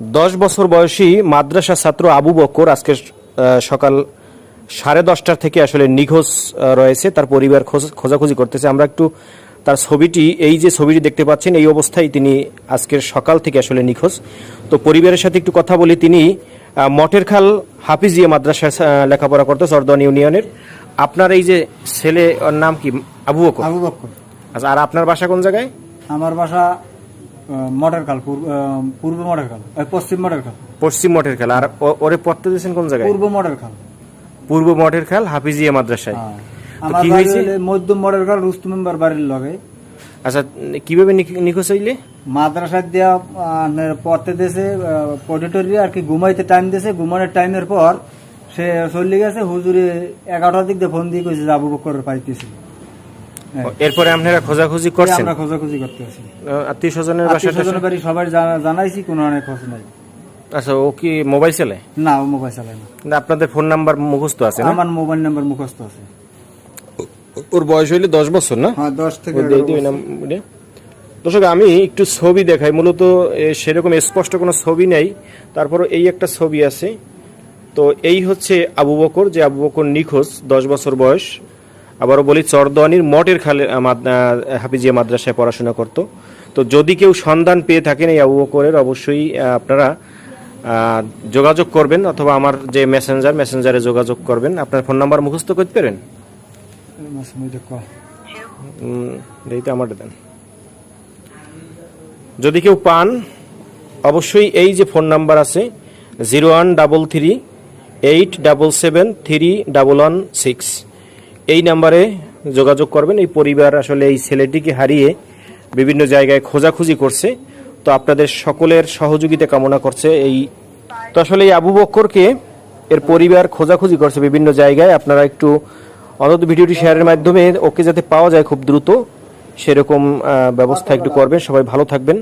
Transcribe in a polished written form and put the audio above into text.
10 বছর বয়সী মাদ্রাসা ছাত্র আবু বকর আজকে সকাল 10:30 থেকে আসলে নিখোঁজ রয়েছে। তার পরিবার খোঁজাখুঁজি করতেছে। আমরা একটু তার ছবিটি, এই যে ছবিটি দেখতে পাচ্ছেন, এই অবস্থায় তিনি আজকের সকাল থেকে আসলে নিখোঁজ। তো পরিবারের সাথে একটু কথা বলি। তিনি মটের খাল হাফিজিয়া মাদ্রাসায় লেখাপড়া করতো, চরদোয়ানি ইউনিয়নের। আপনার এই যে ছেলে, ওর নাম কি? আবু বকর। আবু বকর। আচ্ছা, আর আপনার বাসা কোন জায়গায়? আমার বাসা মটের খাল, পূর্ব মটের খাল, পশ্চিম মটের খাল। পশ্চিম মটের খাল। আর ওরে পড়তে দিয়েছেন কোন জায়গায়? পূর্ব মটের খাল। পূর্ব মটের খাল হাফিজিয়া মাদ্রাসায়। আমার বাড়ি মধ্যম মটের খাল, রুস্তম মেম্বার বাড়ির লগে। আচ্ছা, কিভাবে নিখোঁজ হইলে? মাদ্রাসায় দেওয়া পড়তে দিয়েছে, পডিটরি আর কি ঘুমাইতে টাইম দিয়েছে। ঘুমানোর টাইমের পর সে চলে গেছে। হুজুরে 11টার দিক দিয়ে ফোন দিয়ে কইছে যে আবু বকর পাইতেছিল। এরপরে আপনারা খোঁজাখুঁজি করছেন? আমরা খোঁজাখুঁজি করতে আছি। আত্মীয় স্বজনের বাড়ি সবাই জানাইছি, কোনো অনেক খোঁজ নাই। আচ্ছা, ও কি মোবাইল চালায়? না, ও মোবাইল চালায় না। আপনাদের ফোন নাম্বার মুখস্থ আছে না? আমার মোবাইল নাম্বার মুখস্থ আছে। ওর বয়স হইলে 10 বছর না? হ্যাঁ, 10 থেকে। দর্শক, আমি একটু ছবি দেখাই। মূলত সেরকম স্পষ্ট কোনো ছবি নেই, তারপরও এই একটা ছবি আছে। তো এই হচ্ছে আবু বকর, যে আবু বকর নিখোঁজ, 10 বছর বয়স। আবারও বলি, চরদোয়ানির মটের খালে হাফিজিয়া মাদ্রাসায় পড়াশোনা করত। তো যদি কেউ সন্ধান পেয়ে থাকেন এই আবু বকরের, অবশ্যই আপনারা যোগাযোগ করবেন, অথবা আমার যে মেসেঞ্জারে যোগাযোগ করবেন। আপনার ফোন নাম্বার মুখস্থ করতে পারেন? আমার দেন। যদি কেউ পান, অবশ্যই এই যে ফোন নাম্বার আছে 0133877316, এই নাম্বারে যোগাযোগ করবেন। এই পরিবার আসলে এই ছেলেটিকে হারিয়ে বিভিন্ন জায়গায় খোঁজাখুঁজি করছে। তো আপনাদের সকলের সহযোগিতা কামনা করছে। তো আসলে এই আবু বকরকে এর পরিবার খোঁজাখুঁজি করছে বিভিন্ন জায়গায়। আপনারা একটু অন্তত ভিডিওটি শেয়ারের মাধ্যমে ওকে যাতে পাওয়া যায় খুব দ্রুত, সেরকম ব্যবস্থা একটু করবেন। সবাই ভালো থাকবেন।